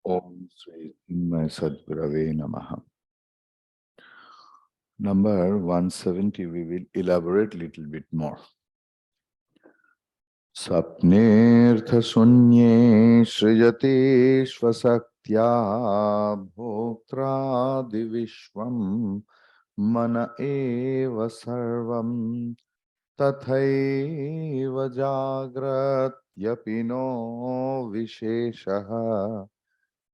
Om Sri Chinmaya Sadgurave Namaha. Number 170, we will elaborate little bit more. Sapnertha sunye srijate svasakya bhoktra divishvam mana eva sarvam tathaiva jagrat yapino visheshaha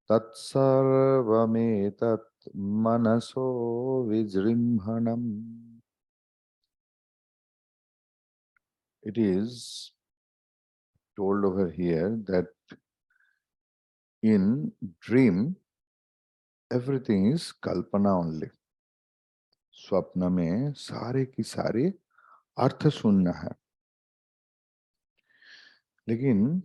tatsarvametat manaso vijrimbhanam. It is told over here that in dream everything is kalpana only. स्वप्न में सारे की सारे अर्थ शून्य है, लेकिन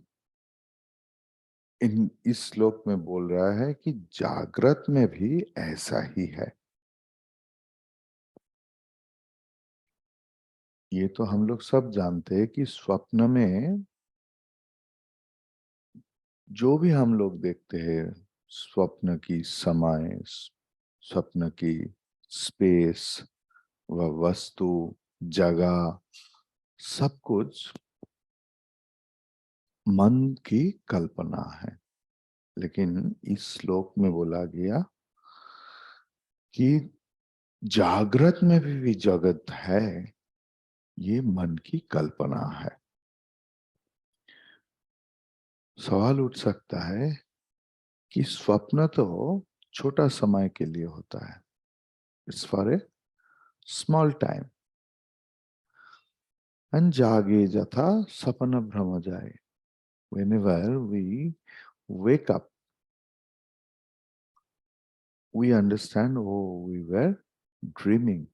इस श्लोक में बोल रहा है कि जागृत में भी ऐसा ही है। ये तो हम लोग सब जानते हैं कि स्वप्न में जो भी हम लोग देखते हैं, स्वप्न की समय, स्वप्न की स्पेस, वह वस्तु, जगह, सब कुछ मन की कल्पना है। लेकिन इस श्लोक में बोला गया कि जागृत में भी जगत है, ये मन की कल्पना है। सवाल उठ सकता है कि स्वप्न तो छोटा समय के लिए होता है, it's for a small time, and जागे जथा सपन भ्रम जाए। whenever we wake up, we understand, oh, we were dreaming.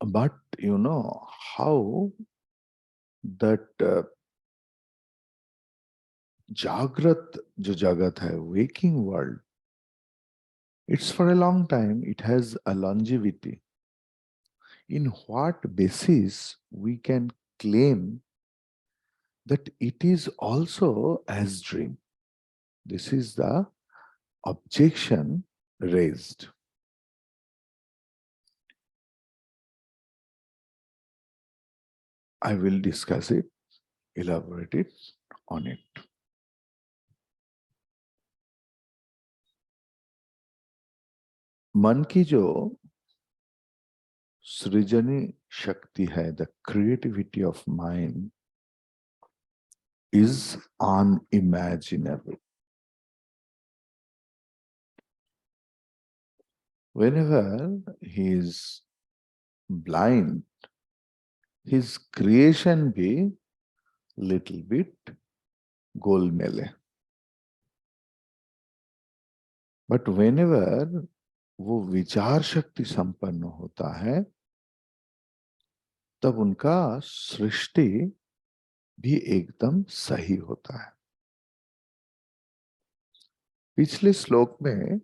But you know how that जागृत जो जगत है, waking world, it's for a long time, it has a longevity. In what basis we can claim that it is also as dream? This is the objection raised. I will discuss it, elaborate it on it. मन की जो सृजनी शक्ति है, the creativity of mind is unimaginable. Whenever he is blind, his creation be little bit गोलमेल है, but whenever वो विचार शक्ति संपन्न होता है, तब उनका सृष्टि भी एकदम सही होता है। पिछले श्लोक में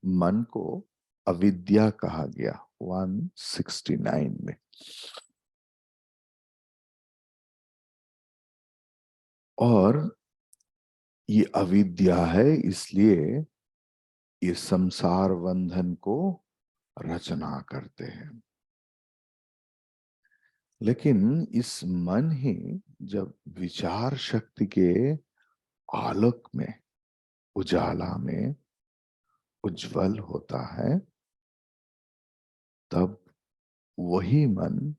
मन को अविद्या कहा गया 169 में, और ये अविद्या है, इसलिए ये संसार बंधन को रचना करते हैं। लेकिन इस मन ही जब विचार शक्ति के आलोक में, उजाला में उज्जवल होता है, तब वही मन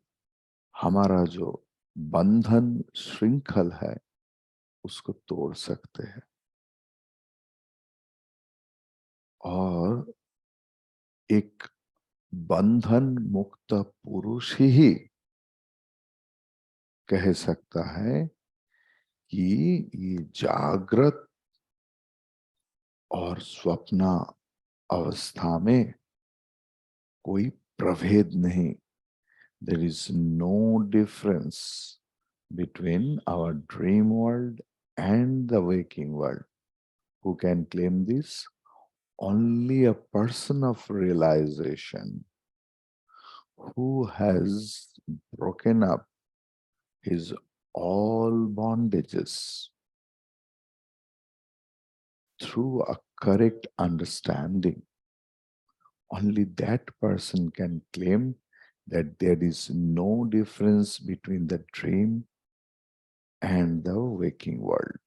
हमारा जो बंधन श्रृंखल है उसको तोड़ सकते हैं, और एक बंधन मुक्त पुरुष ही कह सकता है कि ये जागृत और स्वप्न अवस्था में कोई प्रभेद नहीं। There is no difference between our dream world and the waking world. Who can claim this? Only a person of realization. who has broken up his all bondages through a correct understanding, only that person can claim that there is no difference between the dream and the waking world.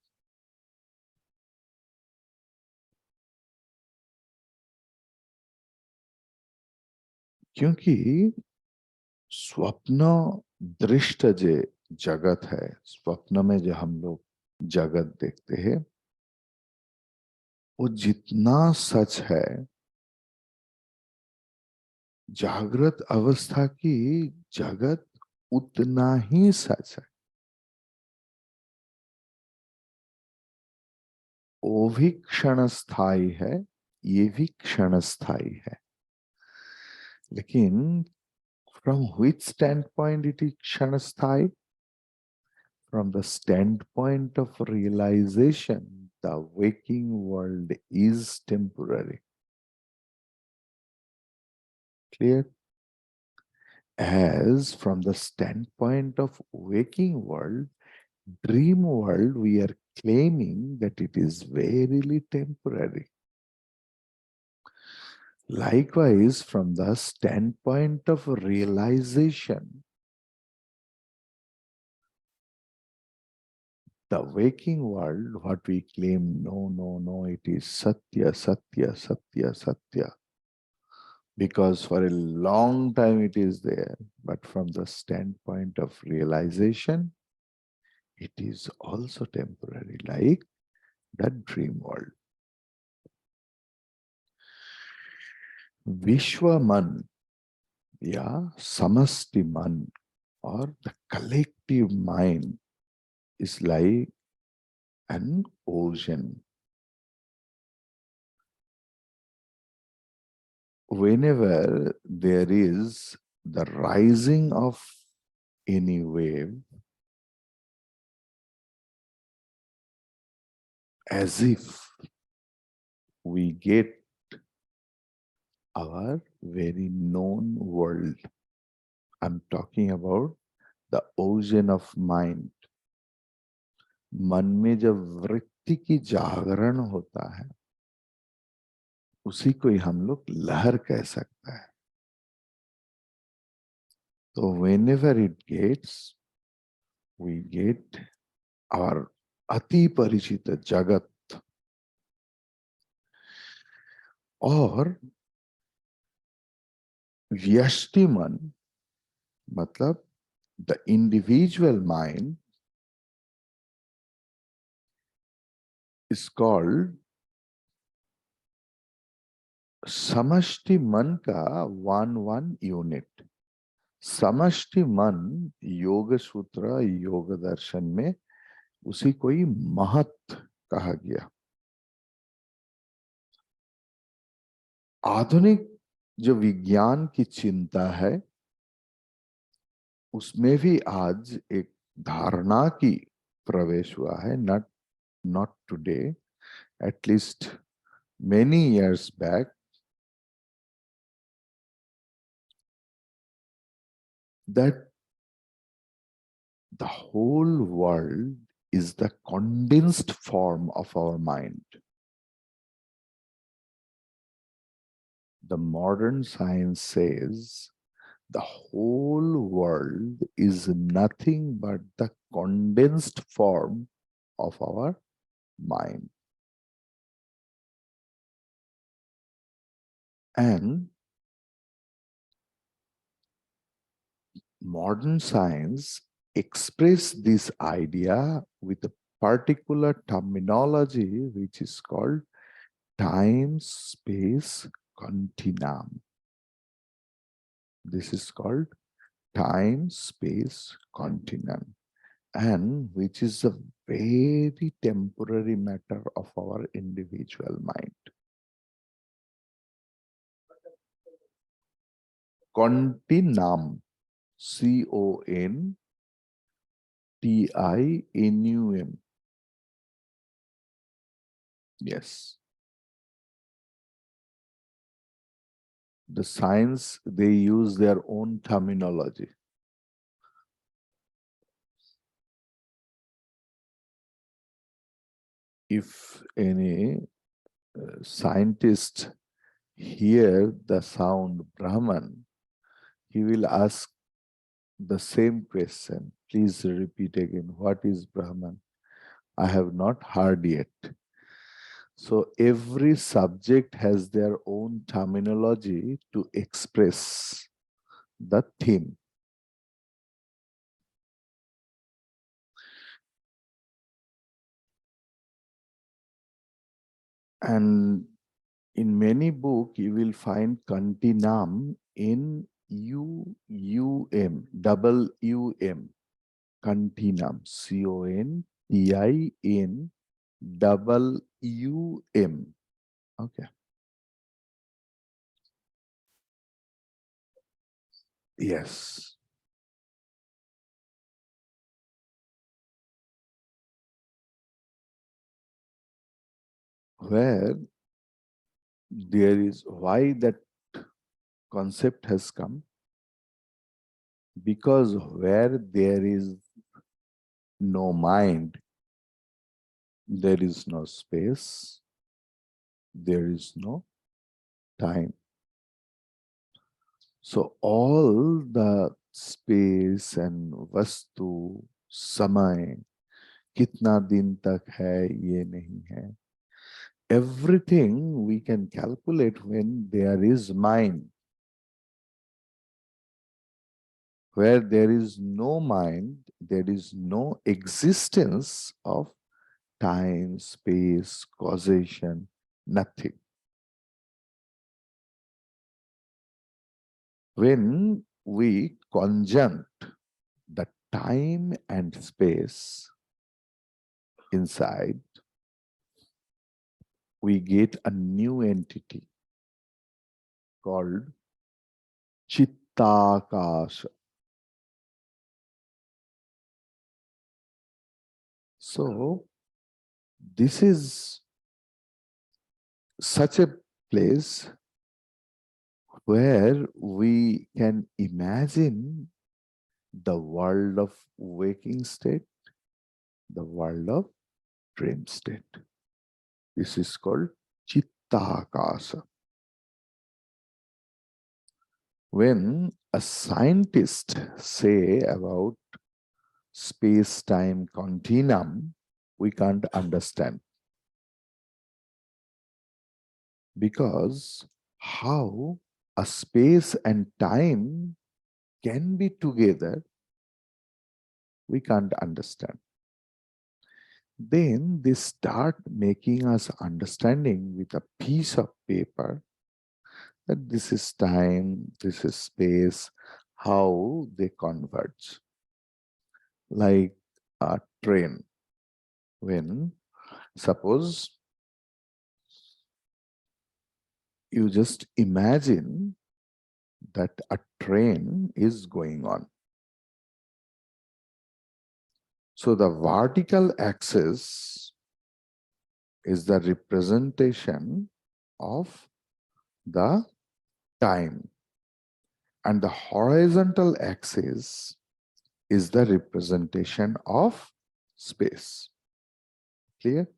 क्योंकि स्वप्न दृष्ट जे जगत है, स्वप्न में जो हम लोग जगत देखते हैं, वो जितना सच है, जागृत अवस्था की जगत उतना ही सच है। वो भी क्षण स्थायी है, ये भी क्षण स्थायी है, लेकिन from which standpoint it is क्षण स्थायी? From the standpoint of realization, the waking world is temporary. Clear? As from the standpoint of waking world, dream world, we are claiming that it is verily temporary. Likewise, from the standpoint of realization, the waking world, what we claim, no, no, no, it is Satya, Satya, Satya, Satya. Because for a long time it is there, but from the standpoint of realization, it is also temporary, like that dream world. Vishwaman, yeah, Samasti Man, or the collective mind is like an ocean. Whenever there is the rising of any wave, as if we get our very known world. I'm talking about the ocean of mind. मन में जब वृत्ति की जागरण होता है, उसी को ही हम लोग लहर कह सकते हैं। तो whenever it gets, we get our अति परिचित जगत, और व्यष्टि मन मतलब the individual mind is called समष्टि मन का वन यूनिट। समष्टि मन योग सूत्र योग दर्शन में उसी को ही महत कहा गया। आधुनिक जो विज्ञान की चिंता है, उसमें भी आज एक धारणा की प्रवेश हुआ है, not today, at least many years back, that the whole world is the condensed form of our mind. The modern science says the whole world is nothing but the condensed form of our mind. And modern science express this idea with a particular terminology which is called time-space continuum. This is called time-space continuum, and which is a very temporary matter of our individual mind. Continuum, CONTINUM. Yes. The science, they use their own terminology. If any scientist hear the sound Brahman, he will ask the same question. Please repeat again. What is Brahman? I have not heard yet. So every subject has their own terminology to express the theme. And in many books, you will find Kantinam in double U-M, Kantinam, Contin, double U-M. Okay. Yes. Where there is, why that concept has come? Because where there is no mind, there is no space, there is no time. So all the space and vastu, samay, kitna din tak hai, ye nahi hai. Everything we can calculate when there is mind. Where there is no mind, there is no existence of time, space, causation, nothing. When we conjunct the time and space inside, we get a new entity called Chittakasha. So, this is such a place where we can imagine the world of waking state, the world of dream state. This is called Chittakasha. When a scientist say about space-time continuum, we can't understand. Because how a space and time can be together, we can't understand. Then they start making us understanding with a piece of paper that this is time, this is space, how they converge. Like a train. When suppose you just imagine that a train is going on. So the vertical axis is the representation of the time, and the horizontal axis is the representation of space. Clear?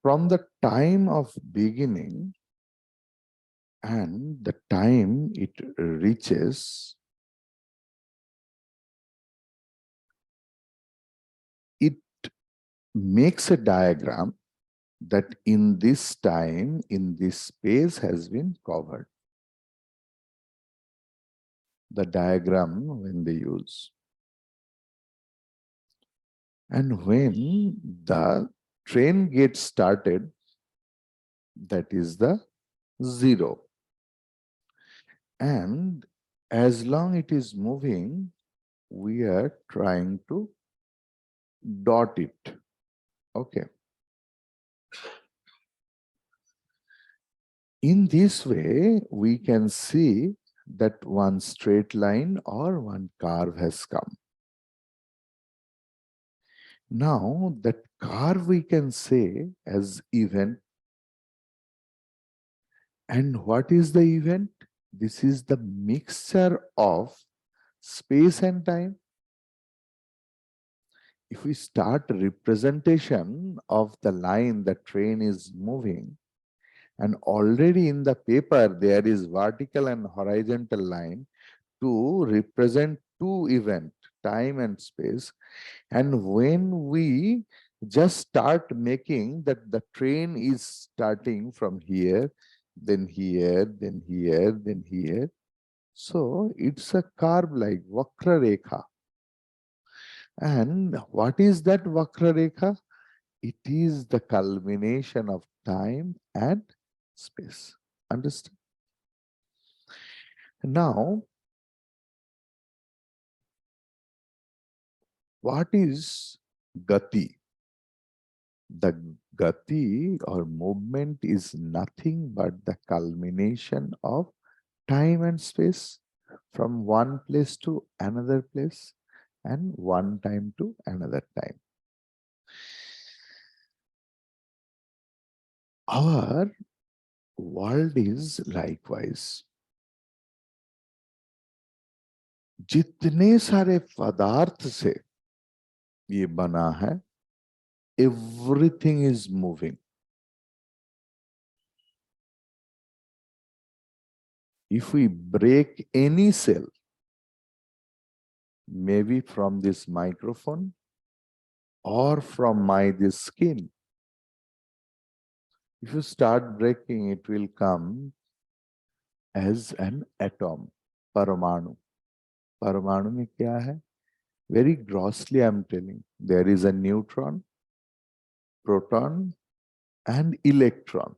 From the time of beginning and the time it reaches, it makes a diagram that in this time, in this space has been covered. The diagram when they use. And when the train gets started, that is the zero. And as long it is moving, we are trying to dot it. Okay. In this way, we can see that one straight line or one curve has come. Now, that curve we can say as event And what is the event? This is the mixture of space and time. If we start representation of the line the train is moving, and already in the paper there is vertical and horizontal line to represent two events, time and space. And when we just start making that the train is starting from here, then here, then here, then here. So it's a curve like Vakra Rekha. And what is that Vakra Rekha? It is the culmination of time and space. Understand? Now, what is Gati? The Gati or movement is nothing but the culmination of time and space from one place to another place and one time to another time. Our world is likewise. जितने सारे पदार्थ से ये बना है, everything is moving. If we break any cell, maybe from this microphone or from this skin, if you start breaking, it will come as an atom, paramanu. Paramanu में क्या है? Very grossly I'm telling. There is a neutron, proton, and electron.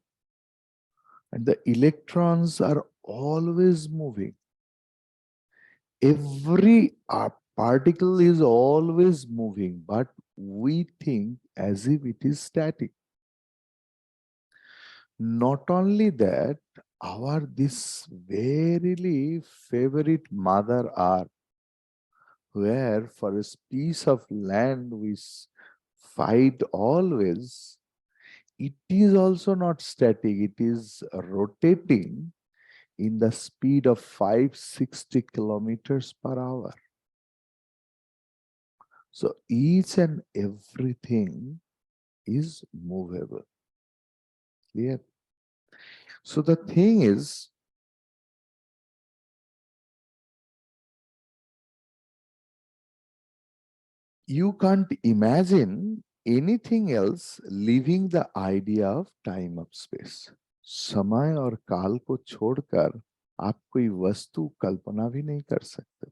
And the electrons are always moving. Every particle is always moving, but we think as if it is static. Not only that, our this verily favorite Mother Earth, where for a piece of land we fight always, it is also not static, it is rotating in the speed of 560 kilometers per hour. So each and everything is movable. Clear? So the thing is, you can't imagine anything else leaving the idea of time of space. समय और काल को छोड़कर आप कोई वस्तु कल्पना भी नहीं कर सकते.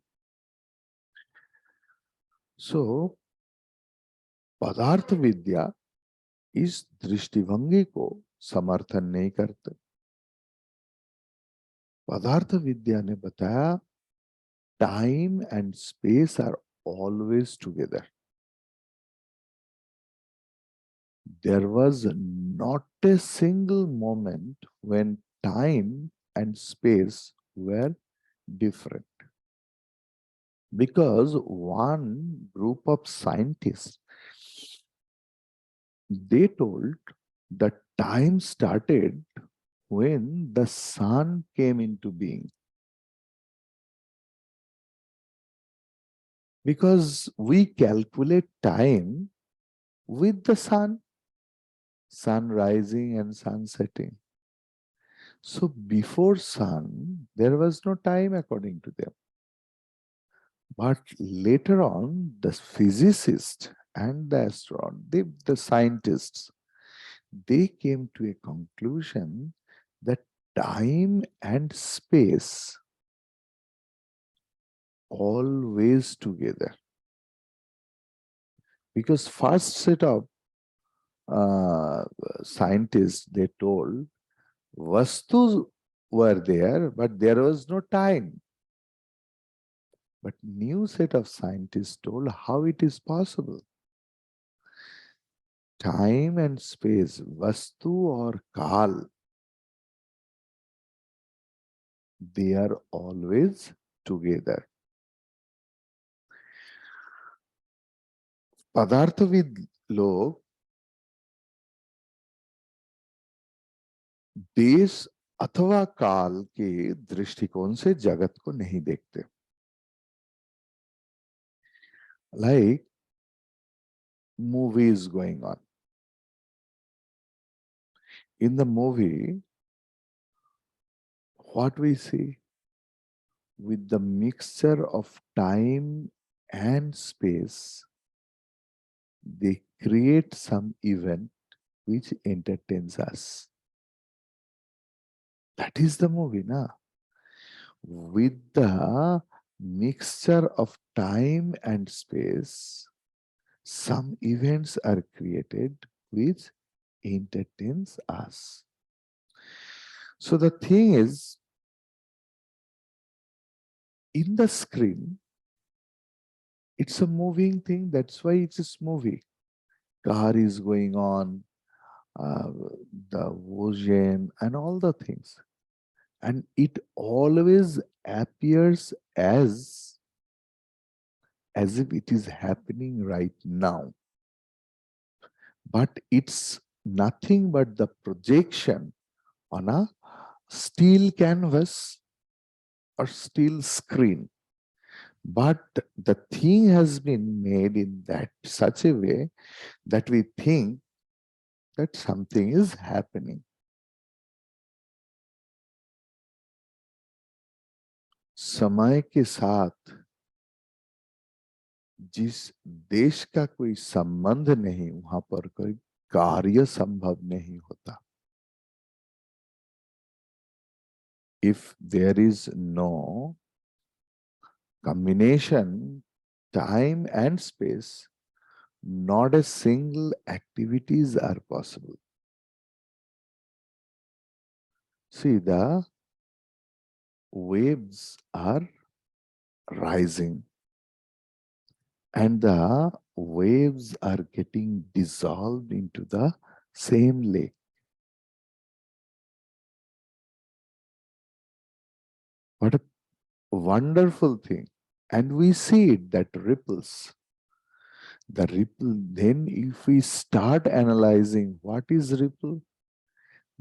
So पदार्थ विद्या इस दृष्टिभंगी को समर्थन नहीं करते. पदार्थ विद्या ने बताया time and space are always together. There was not a single moment when time and space were different. Because one group of scientists, they told that time started when the sun came into being. Because we calculate time with the sun rising and sun setting. So before sun, there was no time according to them. But later on, the physicists and the astronomers, the scientists, they came to a conclusion that time and space always together. Because first set of scientists, they told vastus were there, but there was no time. But new set of scientists told how it is possible. Time and space, vastu or kal, they are always together. पदार्थविद लोग देश अथवा काल के दृष्टिकोण से जगत को नहीं देखते. Like movie is going on. In the movie, what we see with the mixture of time and space, they create some event which entertains us. That is the movie, na? With the mixture of time and space, some events are created which entertains us. So the thing is, in the screen, it's a moving thing. That's why it's a movie. Car is going on, uh, the ocean, and all the things. And it always appears as if it is happening right now. But it's nothing but the projection on a steel canvas or steel screen. But the thing has been made in that such a way that we think that something is happening. समय के साथ जिस देश का कोई संबंध नहीं, वहां पर कोई कार्य संभव नहीं होता. If there is no combination, time and space, not a single activities are possible. See, the waves are rising and the waves are getting dissolved into the same lake. What a wonderful thing. And we see it, that ripples. The ripple, then if we start analyzing what is ripple,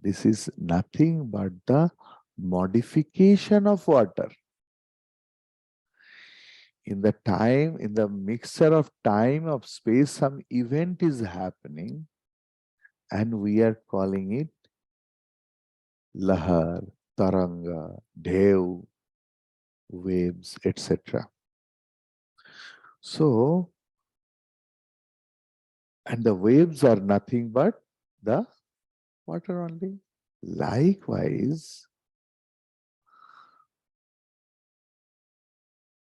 this is nothing but the modification of water. In the time, in the mixture of time of space, some event is happening and we are calling it lahar, taranga, dev, waves, etc. So, and the waves are nothing but the water only. Likewise,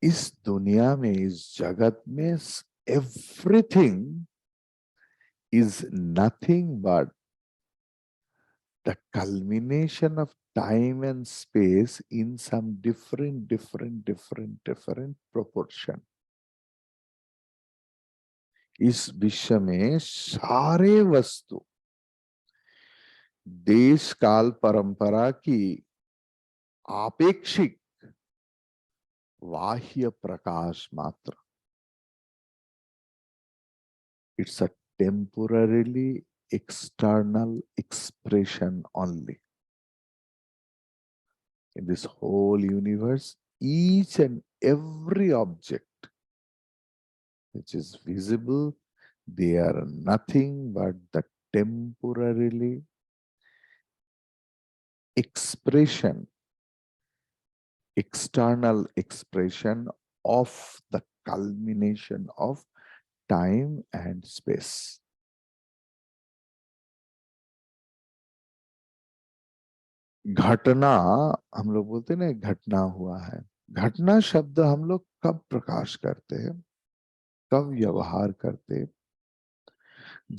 इस दुनिया में, इस जगत में, everything is nothing but the culmination of time and space in some different proportion. इस विश्व में सारे वस्तु देश काल परंपरा की आपेक्षिक बाह्य प्रकाश मात्र. It's a temporarily external expression only. In this whole universe, each and every object which is visible, they are nothing but the temporarily expression, external expression of the culmination of time and space. घटना, हम लोग बोलते हैं ना, घटना हुआ है. घटना शब्द हम लोग कब प्रकाश करते हैं, कब व्यवहार करते,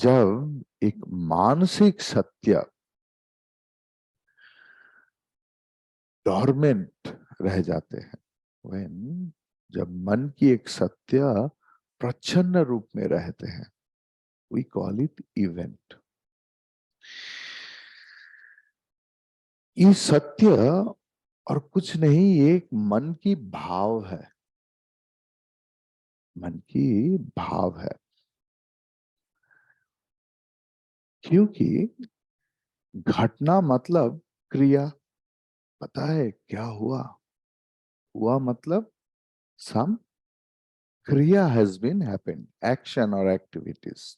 जब एक मानसिक सत्य डॉर्मेंट रह जाते हैं. When, जब मन की एक सत्य प्रच्छन्न रूप में रहते हैं, we call it event. ये सत्य और कुछ नहीं, ये एक मन की भाव है. मन की भाव है, क्योंकि घटना मतलब क्रिया. पता है क्या हुआ? हुआ मतलब some kriya has been happened, action or activities.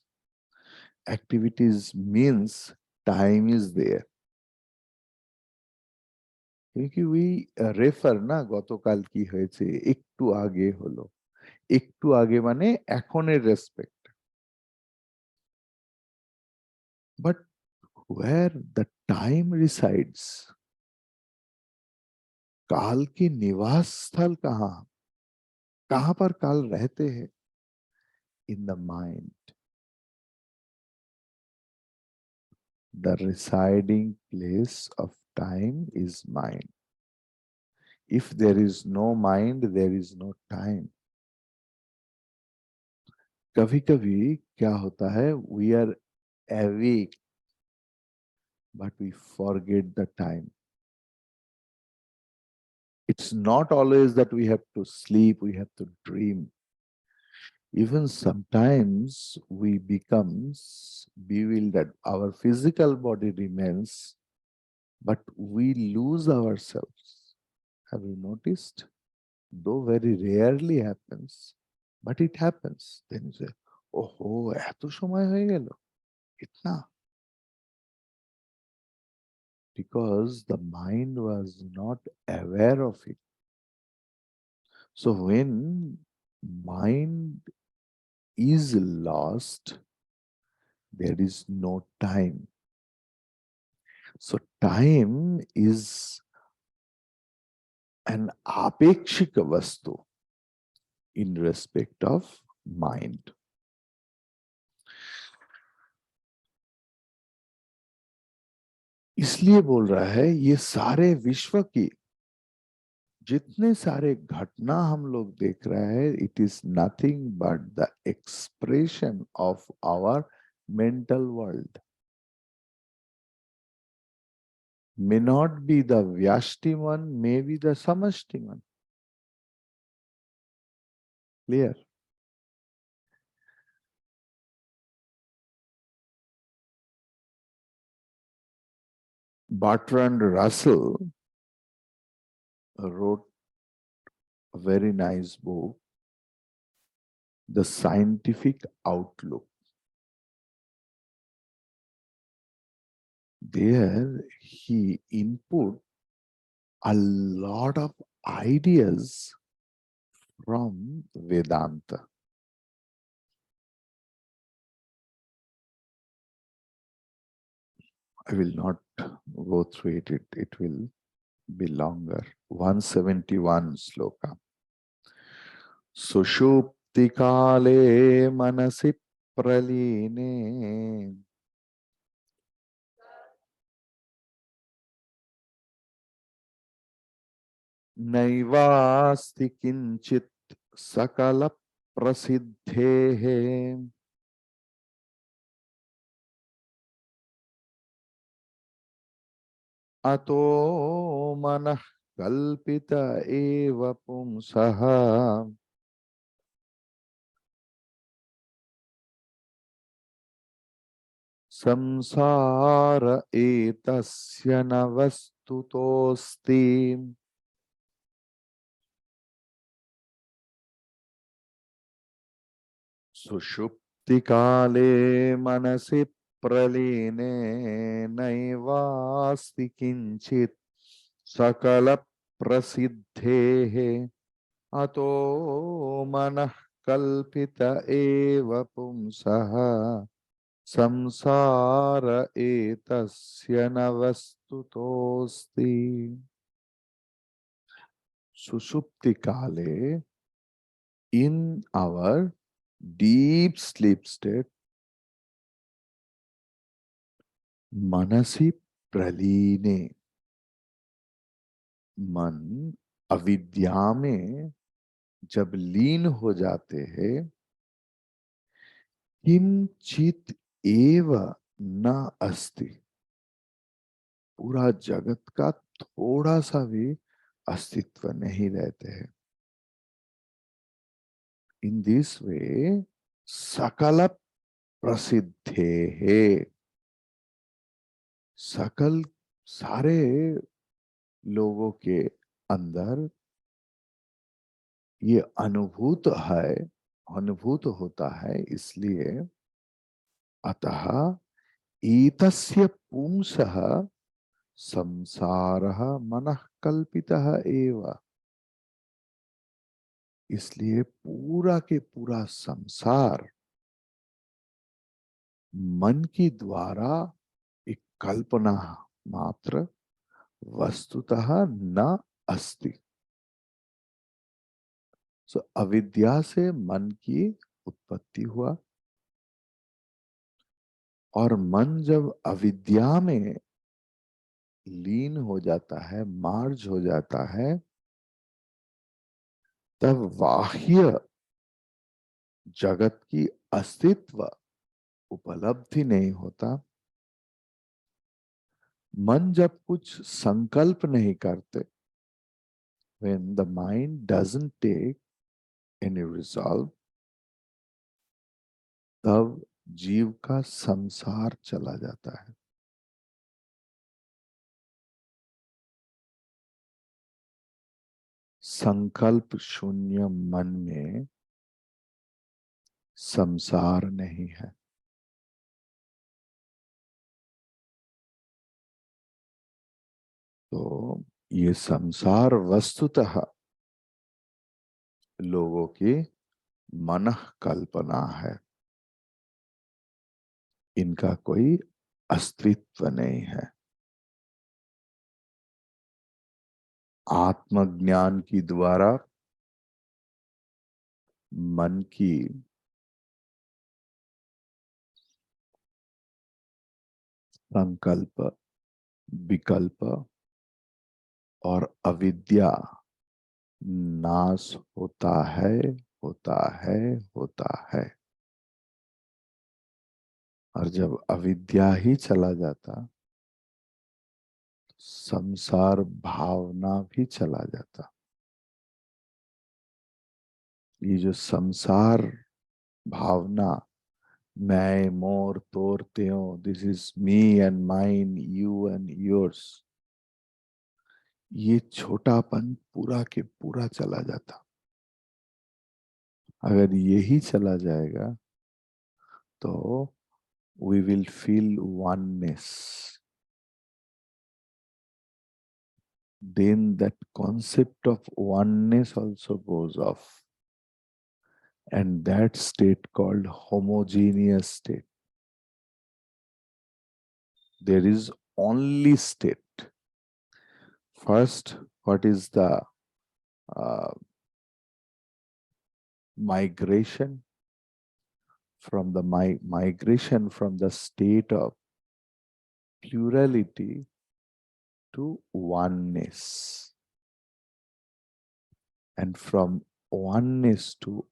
Activities means time is there. क्योंकि we refer না গতকাল কি হয়েছে, একটু আগে হলো, একটু আগে মানে এখনের respect. But where the time resides, काल की निवास स्थल कहाँ, कहाँ पर काल रहते हैं? In the mind. The residing place of time is mind. If there is no mind, there is no time. कभी कभी क्या होता है, we are awake, but we forget the time. It's not always that we have to sleep, we have to dream. Even sometimes we becomes bewildered. Our physical body remains, but we lose ourselves. Have you noticed? Though very rarely happens, but it happens. Then you say, "Oh, এত সময় হয়ে গেল, ইতনা?" Because the mind was not aware of it. So when mind is lost, there is no time. So time is an apekshika vastu in respect of mind. इसलिए बोल रहा है ये सारे विश्व की जितने सारे घटना हम लोग देख रहे हैं, it is nothing but the expression of our mental world. May not be the vyashti one, may be the samashti one. Clear? Bertrand Russell wrote a very nice book, The Scientific Outlook. There he input a lot of ideas from Vedanta. I will not go through it, it will be longer. 171 sloka. Sushuptikale manasi praline नैवास्ति किंचित सकल प्रसिद्धेः अतो मनः कल्पित एव पुंसः संसार एतस्य न वस्तुतोऽस्ति सुषुप्ति काले मनसि प्रलीने नैवास्ति किंचित सकल प्रसिद्धेः अतो मनः कल्पित एव पुंसः संसार एतस्य न वस्तुतोऽस्ति. सुषुप्ति काले, in our deep sleep state, मनसि प्रलीने, मन अविद्या में जब लीन हो जाते हैं, किंचित एव न अस्ति, पूरा जगत का थोड़ा सा भी अस्तित्व नहीं रहते हैं. इन दिस वे सकल प्रसिद्धे है, सकल सारे लोगों के अंदर ये अनुभूत होता है, इसलिए अतः एतस्य पुंसः संसारः मनः कल्पितः एव। इसलिए पूरा के पूरा संसार मन की द्वारा एक कल्पना मात्र, वस्तुतः न अस्ति। सो अविद्या से मन की उत्पत्ति हुआ, और मन जब अविद्या में लीन हो जाता है, मार्ज हो जाता है, तब बाह्य जगत की अस्तित्व उपलब्धि नहीं होता। मन जब कुछ संकल्प नहीं करते, when the mind doesn't take any resolve, तब जीव का संसार चला जाता है। संकल्प शून्य मन में संसार नहीं है। तो ये संसार वस्तुतः लोगों की मन कल्पना है, इनका कोई अस्तित्व नहीं है। आत्मज्ञान की द्वारा मन की संकल्प, विकल्प और अविद्या नाश होता है, होता है, होता है। और जब अविद्या ही चला जाता, संसार भावना भी चला जाता। ये जो संसार भावना, मैं, मोर, तोर, त्यों, this is me and mine, you and yours, ये छोटापन पूरा के पूरा चला जाता। अगर यही चला जाएगा तो we will feel oneness. Then that concept of oneness also goes off, and that state called homogeneous state. There is only state. First, what is the uh, migration from the migration from the state of plurality to oneness, and from oneness to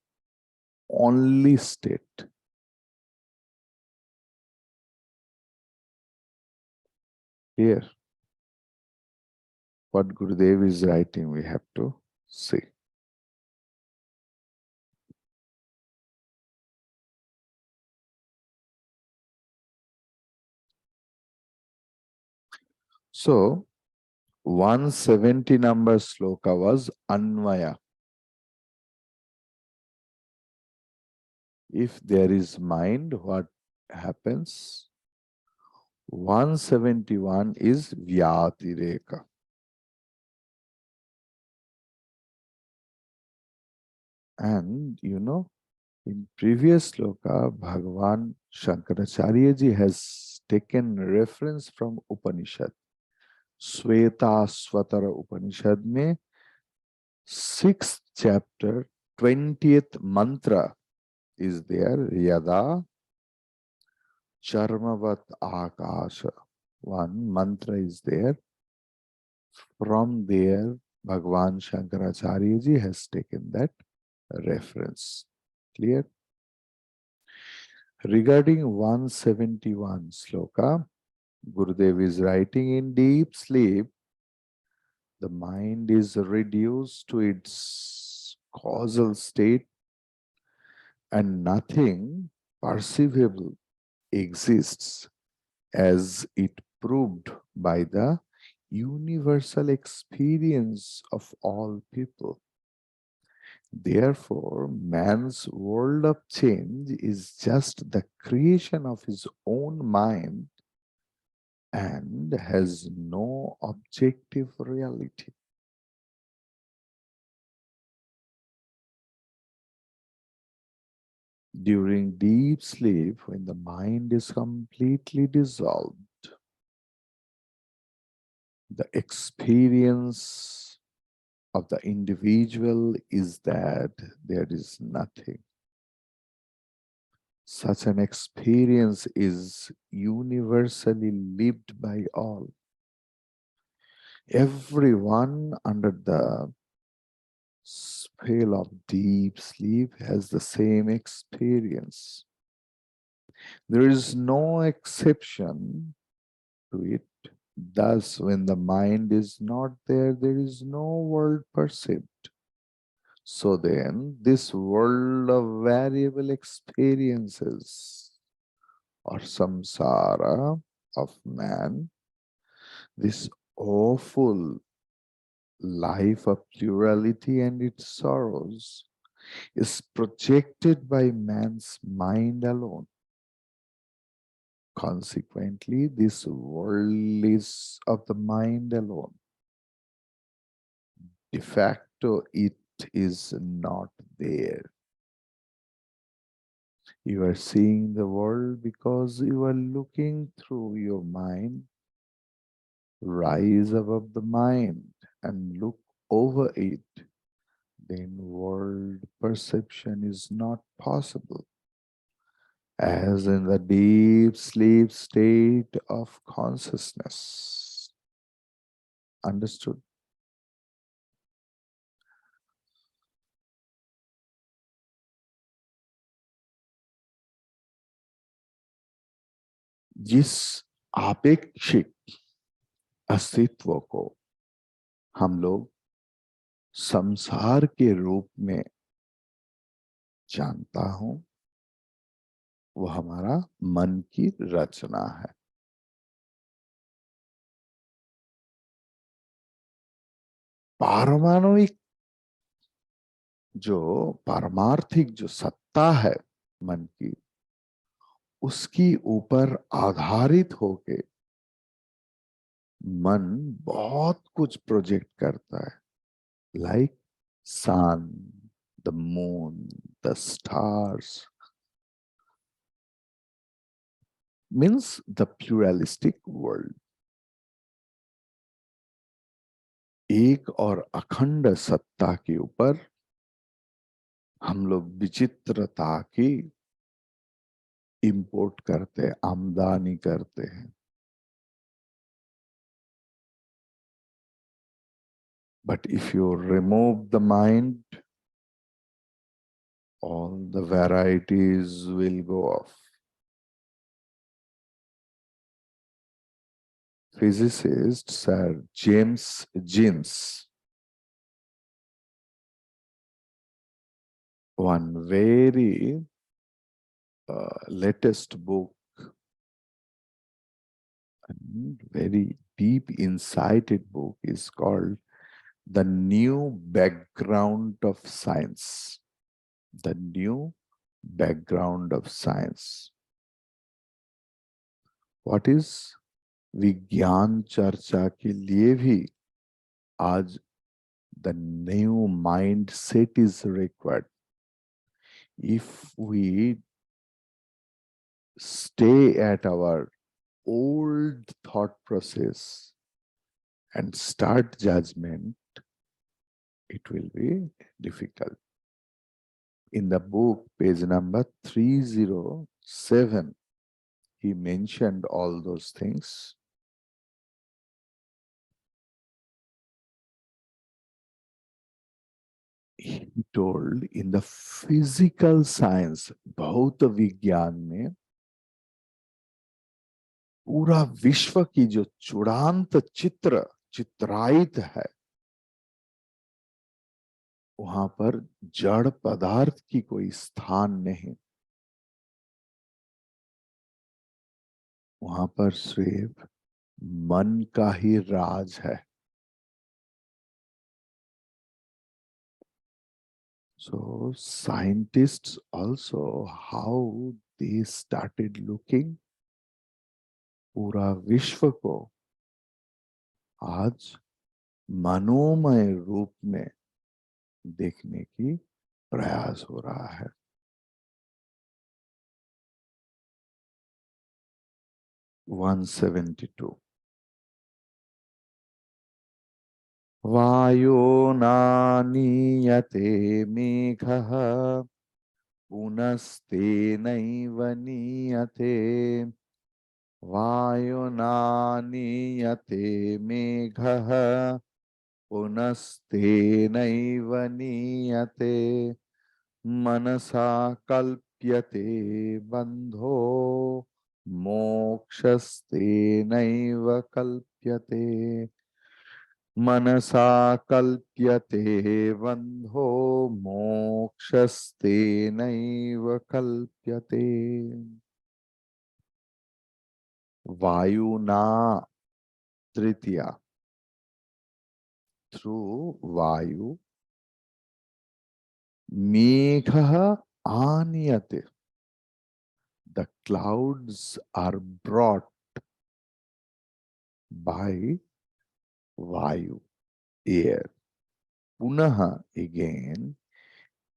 only state. Here, what Gurudev is writing, we have to see. So, 170 number sloka was Anvaya. If there is mind, what happens? 171 is Vyatireka. And you know, in previous sloka, Bhagavan Shankaracharya ji has taken reference from Upanishad. Sweta Swatara Upanishad में 6th chapter 20th mantra is there. Yada Charmavat Akasha. One mantra is there. From there, Bhagwan Shankaracharya ji has taken that reference. Clear? Regarding 171 sloka, Gurudev is writing, in deep sleep, the mind is reduced to its causal state and nothing perceivable exists, as it proved by the universal experience of all people. Therefore, man's world of change is just the creation of his own mind and has no objective reality. During deep sleep, when the mind is completely dissolved, the experience of the individual is that there is nothing. Such an experience is universally lived by all. Everyone under the spell of deep sleep has the same experience. There is no exception to it. Thus, when the mind is not there, there is no world perceived. So then, this world of variable experiences or samsara of man, this awful life of plurality and its sorrows, is projected by man's mind alone. Consequently, this world is of the mind alone. De facto, it is not there. You are seeing the world because you are looking through your mind. Rise above the mind and look over it. Then world perception is not possible. As in the deep sleep state of consciousness. Understood? जिस आपेक्षिक अस्तित्व को हम लोग संसार के रूप में जानता हूं, वो हमारा मन की रचना है। पारमाणविक जो पारमार्थिक जो सत्ता है मन की, उसकी ऊपर आधारित होके मन बहुत कुछ प्रोजेक्ट करता है, like sun, the moon, the stars, means the pluralistic world. एक और अखंड सत्ता के ऊपर हम लोग विचित्रता की इंपोर्ट करते हैं, आमदानी करते हैं। But if you remove the mind, all the varieties will go off. Physicist Sir James Jeans, one very latest book and very deep insighted book is called The New Background of Science. The New Background of Science. What is विज्ञान चर्चा के लिए भी आज the new mindset is required. If we stay at our old thought process and start judgment, it will be difficult. In the book, page number 307, he mentioned all those things. He told in the physical science, भौत विज्ञान में पूरा विश्व की जो चूड़ांत चित्र चित्रायित है, वहां पर जड़ पदार्थ की कोई स्थान नहीं। वहां पर सिर्फ मन का ही राज है. So scientists also, how they started looking, पूरा विश्व को आज मनोमय रूप में देखने की प्रयास हो रहा है. 172. वायो नानीयते मेघः पुनस्तेनैव नीयते. वायुनानीयते मेघः पुनस्तेनैव नीयते. मनसा कल्प्यते बन्धो मोक्षस्तेनैव कल्प्यते. मनसा कल्प्यते बन्धो मोक्षस्तेनैव कल्प्यते. वायुना, तृतीया, थ्रू वायु, मेघः आनीयते, the clouds are brought by vayu, air. पुनः again,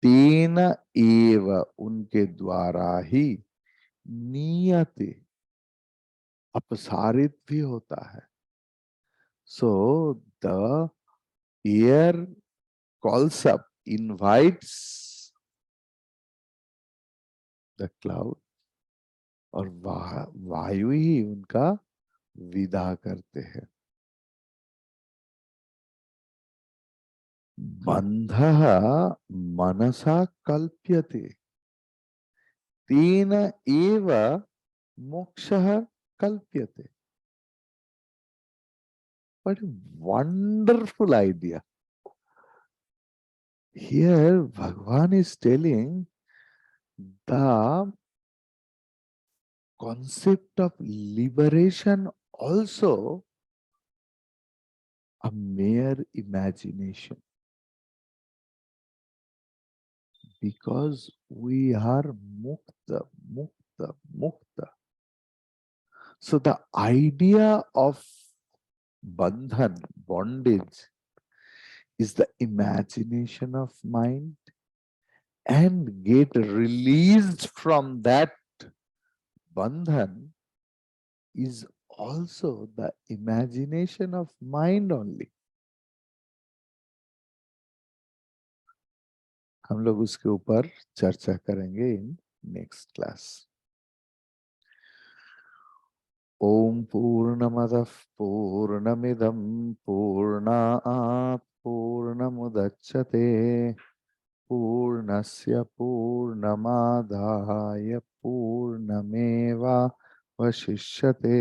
तेन एव, उनके द्वारा ही, नियते, अपसारित भी होता है. So the air calls up, invites the cloud, और वायु ही उनका विदा करते हैं. बंधः मनसा कल्प्यते, तेन एव मोक्षः कल्प्यते. What a wonderful idea. Here Bhagavan is telling the concept of liberation also a mere imagination, because we are mukta, mukta, mukta. So the idea of bandhan, bondage, is the imagination of mind, and get released from that bandhan is also the imagination of mind only. हम लोग उसके ऊपर चर्चा करेंगे in next class. ओम पूर्णमदः पूर्णमिदं पूर्णात् पूर्णमुदच्यते पूर्णस्य पूर्णमादाय पूर्णमेवावशिष्यते.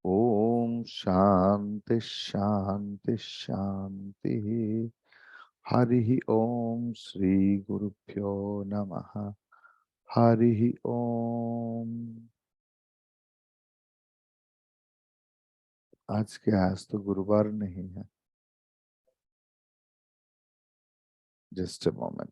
ओम शांति शांति शांति. हरि ओम श्री गुरुभ्यो नमः. हरि ओम. आज के, आज तो गुरुवार नहीं है. Just a moment.